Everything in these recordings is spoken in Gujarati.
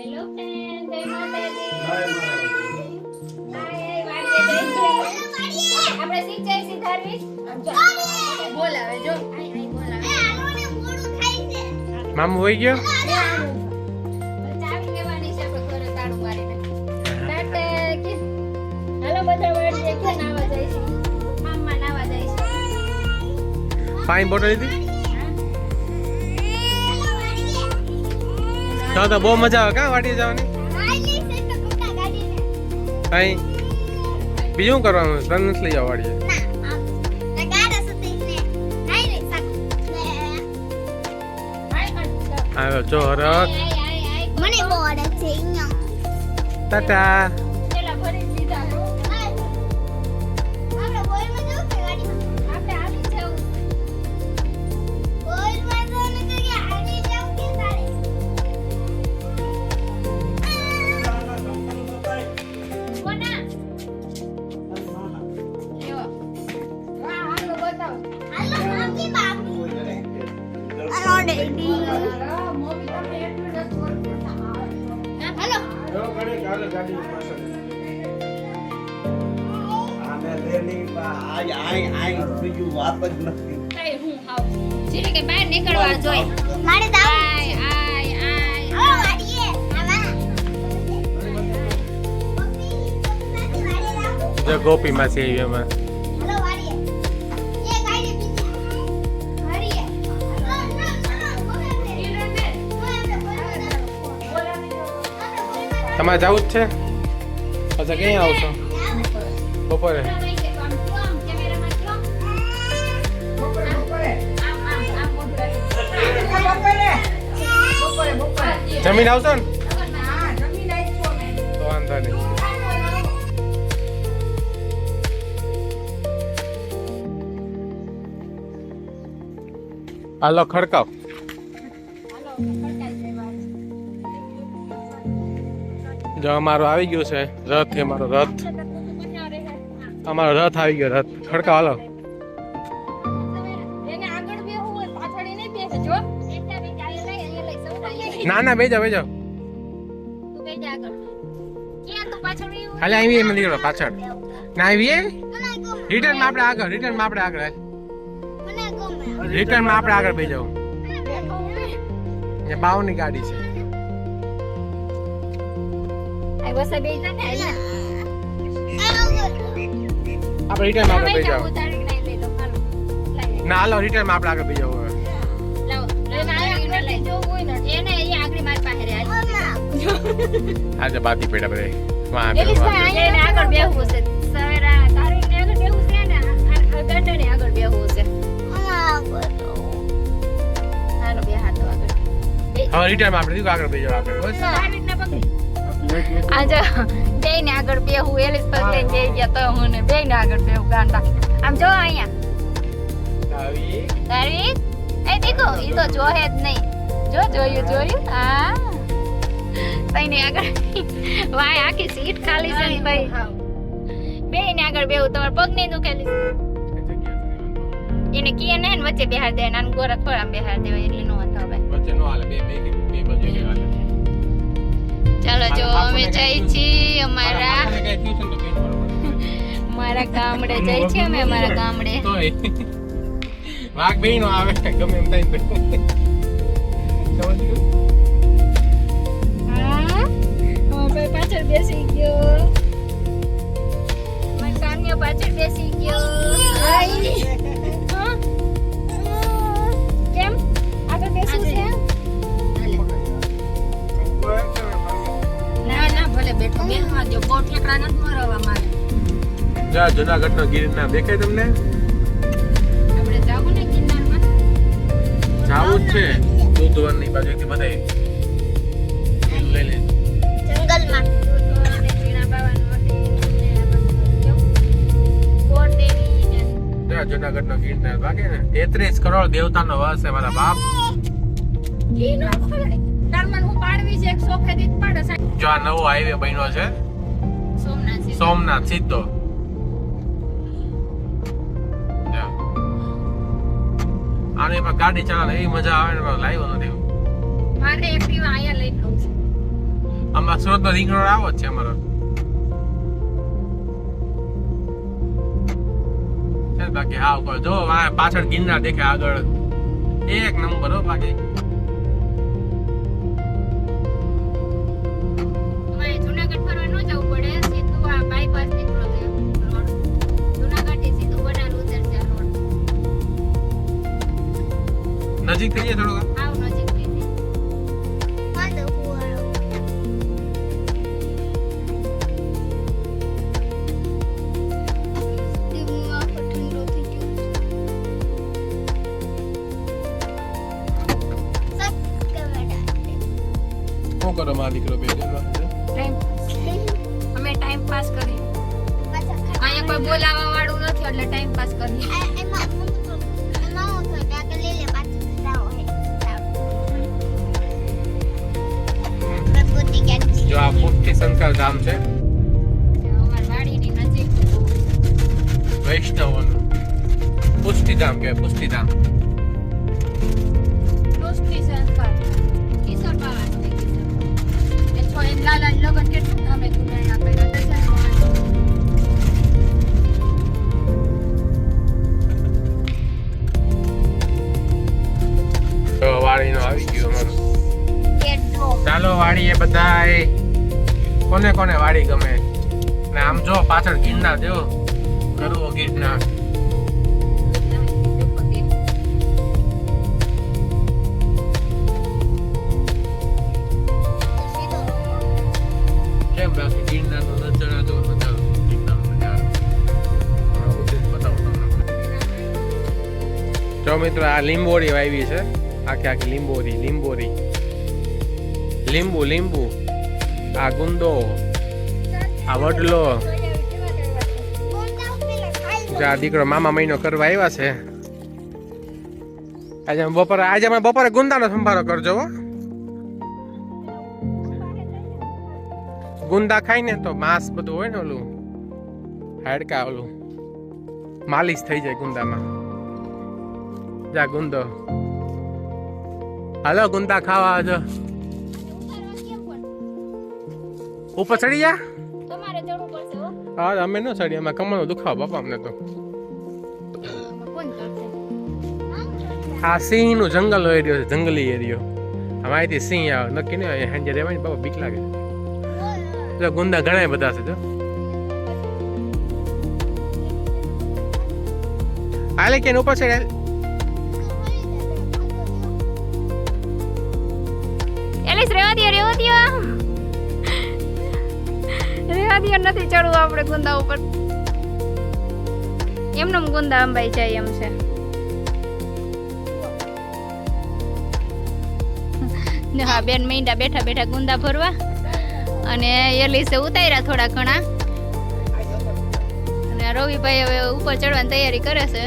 હેલો ફ્રેન્ડ, જય માતાજી. આપણે સિંચાઈ સીધારવી. બોલાવે જો. મામુ હોઈ ગયો. ચાવી લેવાની છે આપણે ઘરે તાળું મારીને. તાતે કે હાલો બધા વાડીએ કે નાવા જાય છે. મામા નાવા જાય છે. પાણી બોટલ લીધી. તો બહુ મજા આવે કા વાડીએ જવાની. કઈ બીજું શું કરવાનું? તને નથી લઈ જાવ વાડીએ. આવ્યો જો હરક. મને બહુ અડક છે અહીંયા. ટાટા. પેલા ભરી દીધા હો. આપણે બોલમાં જવું કે ગાડીમાં? આપણે આવી જવું. બોલમાં જવું ને કે આડી જવું કે તારે? કોના? એવો. વાહ, હાલો બતાવો. હાલો મમ્મી બાપુ. હાલો ડેડી. મમ્મી તમને એટલું જ બોલતા. હાલો. કઈ હું હાવ. જીરે કે બહાર નીકળવા જોઈ. મારે જાવું. આય આય આય. હાલો વાડીએ. આવા. મમ્મી પપ્પાથી વાડીએ જાવું. જો ગોપી માસી આવી એમાં. હાલો વાડીએ. એ ગાડી બીજી. વાડીએ. તમારે જવું જ છે? પછી ક્યાં આવશો બપોરે? જમીન આવશો ને તો વાંધો નહીં. હાલો ખડકાવ. જો અમારો આવી ગયો છે રથ. અમારો રથ આવી ગયો. રથ ખડકાવ. હાલો ના ના બેજા બેજા. ખાલી આવી એમ નીકળો પાછળ. ના આવી રિટર્ન માં આપણે આગળ. રિટર્ન માં આપણે આગળ. મને ગમે. રિટર્ન માં આપણે આગળ બેજાવ. એ બાવની ગાડી છે. આપણે રિટર્ન માં આગળ બેજાવ. ના હાલો રિટર્ન માં આપણે આગળ બેજાવ. આજે બાતી પેડા બધે આગળ બેહવું છે. સવેરા તારી આગળ બેહવું છે ને ગંડને આગળ બેહવું છે. હાલો બે હાથો આગળ. હવે રિટર્ન માં આપણે આગળ બેજાવ. આગળ બસ. આજે બેયને આગળ બેહું. એલિસ પર લઈને બેહી ગયા તો હું ને બેયને આગળ બેહું ગાંડા. આમ જો અહીંયા તારી એ દેખો ઈ તો જોહે જ નહીં. જો જોયું હા તઈને આગળ વાય આખી સીટ ખાલી છે ને ભાઈ. બેયને આગળ બેહું. તમાર પગ નહીં દુખેલી એને કીએ ને વચ્ચે બેહાર દે. નાન ગોરખ પર આમ બેહાર દેવાય એટલે નો હતો ભાઈ. વચ્ચે નો હાલે. બે બાજુ હાલે. ચાલો જો અમે જઈ છીએ અમારા ગામડે જઈ છીએ અમે અમારા ગામડે. વાઘ બે નો આવે ગમે એમ થાય. હા ભાઈ પાછળ બેસી ગયો. મારી કાન્યો પાછળ બેસી ગયો. હા? કેમ આગળ બેસવું છે? ના ભલે બેઠો બેસવા દો. બહુ ઠેકડા નથી મરવા મારે. જા જુનાગઢ નો ગિરનાર દેખાય તમને? આપણે જાવું ને ગિરનારમાં. જાવું જ છે. દૂધવન ની બાજુથી બધાય લઈ લે. જંગલમાં. જુનાગઢ નો ગિરનાર ભાગે ને 33 કરોડ દેવતા નો વાસ છે મારા બાપ. જો આ નવો હાઈવે બન્યો છે સોમનાથ સીધો. આને પર ગાડી ચલાવે એવી મજા આવે ને લાવ્યો નથી. મારે એક્ટિવા અહીંયા લઈ લઉં છું. આમાં સુરત નો રિંગ રોડ આવો જ છે અમારો. ચાલ બાકી હા ઉપર જો પાછળ ગિરનાર દેખે આગળ એક નંબર હો બાકી. અમારે જુનાગઢ ફરવા ન જવું પડે, સીધું આ બાયપાસ નીકળો છે રોડ. જુનાગઢ થી સીધું બનાલ ઉતરશે આ રોડ. નજીક થઈ જાય થોડુંક. આવ નજીક થઈ જાય. વાંધો ફુવારો. તેવું આ ઠંડો થઈ ગયો. સબ કવડા. શું કરો મારા દીકરો બે ટાઈમ અમે ટાઈમ પાસ કરીએ. પાછા અહીંયા કોઈ બોલાવા વાળું નથી એટલે ટાઈમ પાસ કરીએ. એમાં હું તો એમાં હું તો આગળ લઈ લે પાછું જાઓ હે પ્રભુતિ કેન્સી જો આ પુષ્ટિ શંકર ધામ છે અમારી વાડીની નજીક વૈષ્ણવનું. પુષ્ટિધામ કહેવાય પુષ્ટિધામ. દોસ્તી સંસ્કાર કિશોર બાવા છે. એ છો એમ લાલા લગન કેટલું અમે ગુનાયા કર્યા દર્શન તો વાડીનો આવી ગયો અમારો. કેટલો ચાલો વાડીએ બધાય. કોને કોને વાડી ગમે ને આમ જો પાછળ ગિરનાર જો કરવો ગિરનાર. કેમ બાકી ગિરનાર નો નજારા જો નજારો ગિરનારનો નજારો. આ બધું બતાવું તમને. જો મિત્રો આ લીંબોડી વાવી છે આખી લીંબોરી લીંબુ આ ગુંદો આ વડલો. આ દીકરો મામા મહિનો કરવા આવ્યા છે. આજે અમે બપોરે ગુંદાનો સંભારો કરજો હો. ગુંદા ખાઈ ને તો માંસ બધું હોય ને ઓલું હાડકા ઓલું માલિશ થઈ જાય ગુંદામાં. જા ગુંદો હાલો ગુંદા ખાવા આવજો. ઉપર ચડી જા. તમારે ચડવું પડશે હો. હા અમે ન ચડીએ અમે કમરનો દુખાવો બાપા અમને તો. કોણ ચડશે? આ સિંહ નું જંગલ એરિયો છે જંગલી એરિયો. અમારીથી સિંહ આવે નક્કી નહીં હોય હેંજે રહેવાય ને બાપા બીક લાગે. જો ગુંદા ઘણા બધા છે જો. હાલે કે ઉપર ચડે. એલિસ રેવા દો નથી ચડવું આપણે ગુંદા ઉપર. એમનો ગુંદા અંબાઈ જાય એમ છે. ને હા બેન મહિના બેઠા બેઠા ગુંદા ભરવા અને એલિસે ઉતાર્યા થોડા ઘણા અને રવિભાઈ હવે ઉપર ચડવાની તૈયારી કરે છે.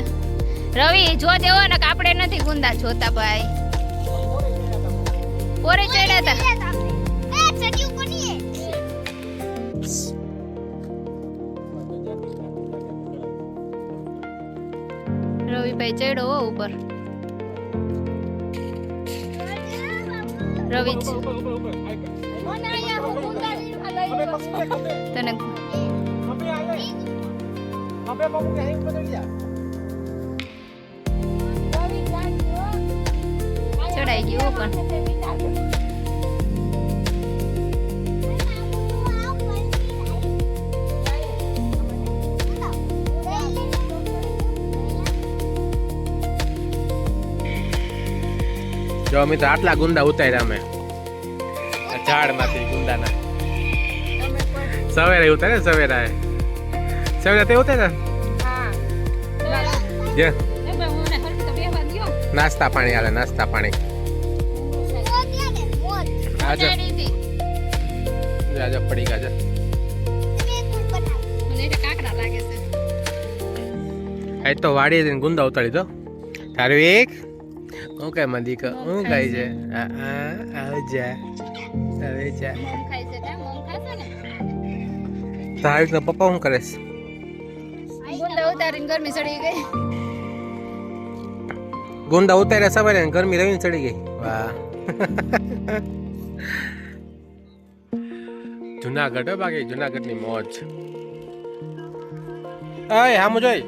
રવિ જો દેવો ને કે આપણે નથી ગુંદા જોતા ભાઈ. પોરે ચડ્યા હતા. એ ચડ્યું કોની હે રવિભાઈ ચડ્યો હો ઉપર. રવિ તને ચડાઈ ગયું પણ જો અમે તો આટલા ગુંદા ઉતાર્યા અમે ઝાડ માંથી ગુંદાના. સવેરે ઉતારે સવેરા તે ઉતાર્યા. જે નાસ્તા પાણી હાલે નાસ્તા પાણી. આજે આજે પડી ગયા છે. આજ તો વાડી જઈને ગુંદા ઉતારી દો. તારું એક હું કઈ મદીક હું કઈ છે આવજા હવે જા. તારી તો પપ્પા શું કરે છે? ગુંદા ઉતારીને ગરમી ચડી ગઈ. ગુંદા ઉતાર્યા સવારે ગરમી રહીને ચડી ગઈ. વાહ જુનાગઢ હો બાકી જુનાગઢની મોજ. અય હામુ જોઈ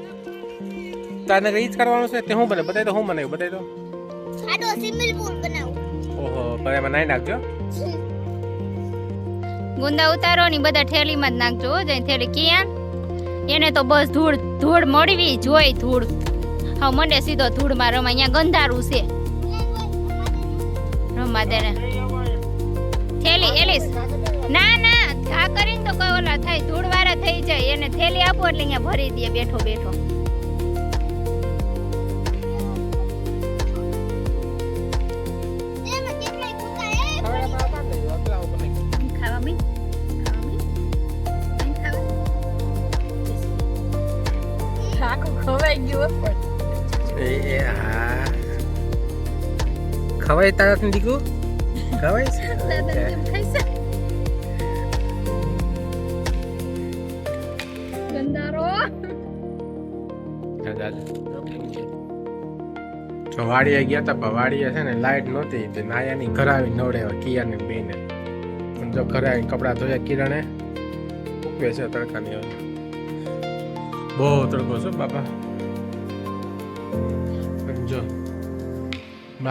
તાને કઈ જ કરવાનું છે તે હું બને બતાવી તો હું બનાવ્યું બતાવી તો. ખાડો સ્વિમિંગ પૂલ બનાવું. ઓહો પણ એમાં નાઈ નાખજો. ગુંદા ઉતારો ની બધા થેલીમાં જ નાખજો હો. જઈ થેલી કિયાન એને તો બસ ધૂળ ધૂળ મળવી જોઈ ધૂળ. હા મંડે સીધો ધૂળમાં રમા. અહીંયા ગંધારું છે રમવા દે ને. થેલી એલિસ ના ના આ કરીને તો કોઈ ઓલા થાય ધૂળ વાળા થઈ જાય. એને થેલી આપો એટલે અહીંયા ભરી દે બેઠો બેઠો. એમાં કેટલાય કૂતા એ ખાવા બી ખાવા બી ખાવા આખું ખવાઈ ગયું. એ હા ખવાય તારાથી દીકુ ખવાય છે. દાદા કેમ ખાઈશે ગંધારો. જો વાડીએ ગયા તા પણ વાડીએ છે ને લાઈટ નહોતી તે નાયાની ઘર આવી નવડે કિયાની બેને. પણ જો ઘરે આવીને કપડાં ધોયા કિરણે ઉકવે છે તડકાની હવે. બહુ તડકો છે બાપા. જો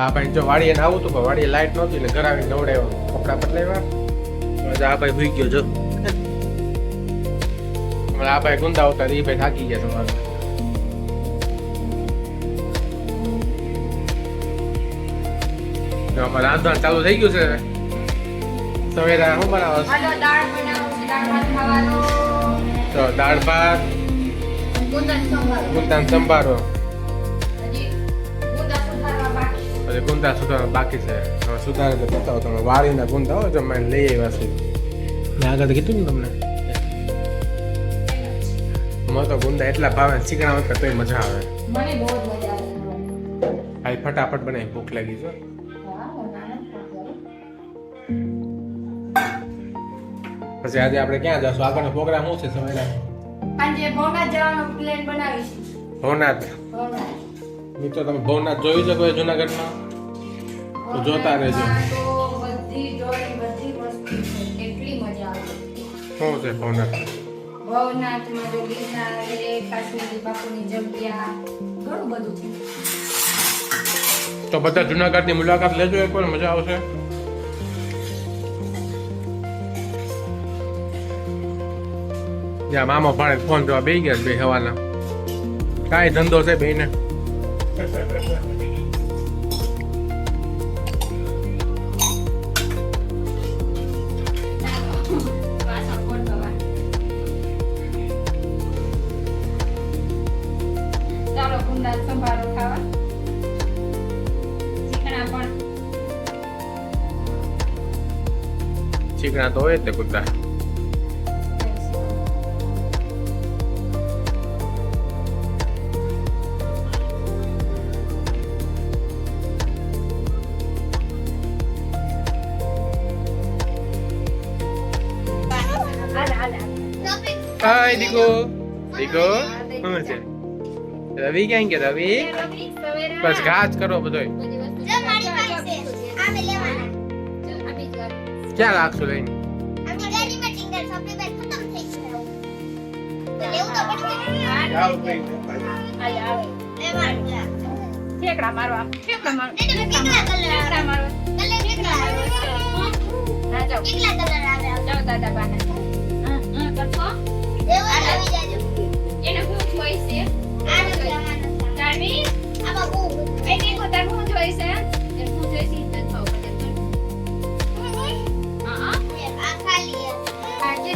આ ભાઈ જો વાડીએ આવું હતું પણ વાડીએ લાઈટ નહોતી ને ઘર આવીને નવડાવ્યો કપડાં બદલાવ્યા. આ ભાઈ ભૂઈ ગયો જો. આ ભાઈ ગુંદા ઉતાર એ ભાઈ થાકી ગયા તમારે. રાંધવાનું ચાલુ થઈ ગયું છે. સવેરા શું બનાવો છો? આલો દાળ બનાવો છે. દાળ ભાત ખાવાનો. તો દાળ ભાત ગુંદા સંભારો. ગુંદા સંભારો હજી ગુંદા સુધારવા બાકી. પછી ગુંદા સુધારવા બાકી છે. હવે સુધારે તો બતાવો તમે વાડીના ગુંદા હોય તો મેં લઈ આવ્યા છે. મેં આગળ કીધું ને તમને મને તો ગુંદા એટલા ભાવે ચીકણા હોય તોય મજા આવે. મને બહુ જ મજા આવે. આ ફટાફટ બનાવી ભૂખ લાગી છે. પછી આજે આપણે ક્યાં જશું? આગળનો પ્રોગ્રામ શું છે સવેરા? આજે ભવનાથ જવાનો પ્લાન બનાવીશું. ભવનાથ. ભવનાથ મિત્રો તમે ભવનાથ જોઈ શકો છો જુનાગઢમાં તો જોતા રહેજો. તો બધી જોઈ બધી વસ્તુ છે. કેટલી મજા આવે. શું છે ભવનાથ? ભવનાથમાં જો ગિરનાર છે, કાશ્મીરી બાપુની જગ્યા ઘણું બધું છે. તો બધા જુનાગઢની મુલાકાત લેજો એકવાર મજા આવશે. જ્યાં મામા ભાણે ફોન જોવા બેસી ગયા બે હવાના. કાંઈ ધંધો છે બેને. પાછા ફોટોવા. ચાલો ગુંદા સંભારો ખાવા. ચીકણા પણ ચીકણા તો હોય જ તે કુદા. ટોપિક હાય દીકો દીકો શું છે? રવિ ક્યાં ગયા? રવિ બસ ઘાસ કરો બધોય. જો મારી પાસે આમે લેવાના. ક્યાં રાખશું લઈને? આપણી ગાડીમાં ટિંગર સપ્લાય બેગ ખતમ થઈ ગયો. તો લેવું તો પડશે. લેવાના. ઠેકડા મારવા. ઠેકડા મારવા. કેટલા કલર ઠેકડા મારવા. કલર કેટલા આવે? ના જાઓ. કેટલા કલર આવે? જાઓ દાદા બાને. કરશો? એવો આવી જાજો. એને શું જોઈ છે? આ નથી લેવાનો. જાનવી, આમાં બહુ બધું. એ દેખો તાર શું જોઈ છે? એ શું જોઈ છે? તે ખાવ બધે. હા આ ખાલી આજે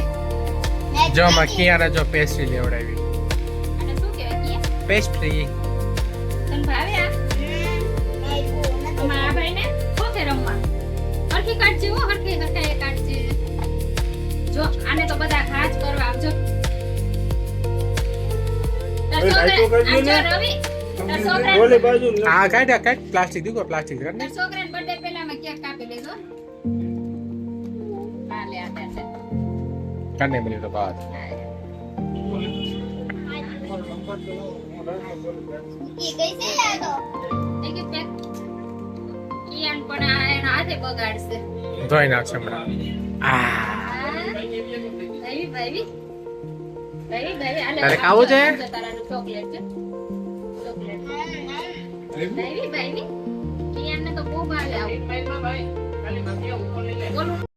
જો માં કિયાને જો પેસ્ટ્રી લેવડાવી. અને શું કહેવાય કે પેસ્ટ્રી તને ભાવે આ? અમારા ભાઈને ખોખે રમવા. હરખી કાઢજે હો, હરખી હરખી કાઢજે. જો આને તો બધા ઘાસ કરવા આવજો. તાર છોકરા આ જો રવિ તાર છોકરા આ કાઢ પ્લાસ્ટિક દીકો પ્લાસ્ટિક કાઢ. તાર છોકરાને બર્થડે પહેલા મેં કેક કાપી લેજો. હા લે આ તે કાઢને બની તો બાદ. ये कैसे है तो એક પેક ઈયાન પણ આ એના હાથે બગાડશે. ધોઈ નાખશે હમણાં. આ હા ભાઈ ભાઈ ભાઈ આલે તારે ખાવું છે? તારાનું ચોકલેટ છે ચોકલેટ ભાઈ ભાઈ કિયાને તો બહુ ભાવે આવું બોલો